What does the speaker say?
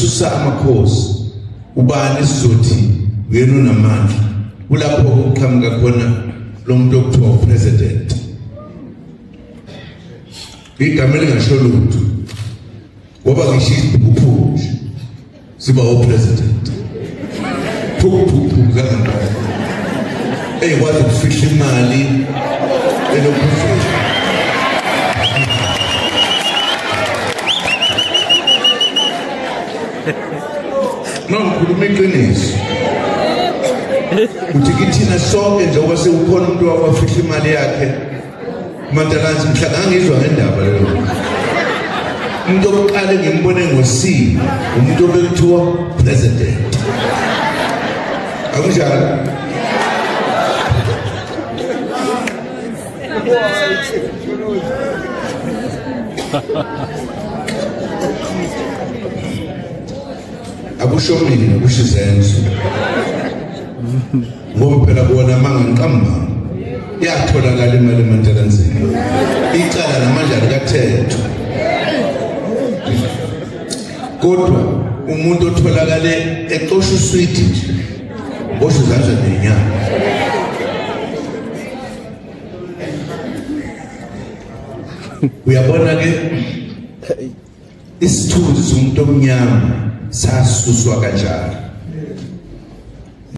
ukususa amakhosi ubani sizothi uyena onamandla kulapho uqhamuka khona lo muntu okuthiwa president igama lingasho lutho ngoba ngisho iphuphu siba president phuphu kangaka ekwazi ukufihla imali elokufika ngikhuluma iqiniso uthi kithina sonke njengoba sekukhona umuntu wafihla imali yakhe Mantalanzi mhla ngizwa ngendaba leyo umuntu oqala ngimbone ngosini umuntu obekuthiwa president akunjalo abushomile nokushizenzo ngoba phela bona mangiqamba yatholakala imali eMantalanzini icala namandla likaThetho kodwa umuntu otholakale exosha uswidi nje bosho zanza nenyanga uyabona ke isithunzi somuntu omnyama sasuswa kanjalo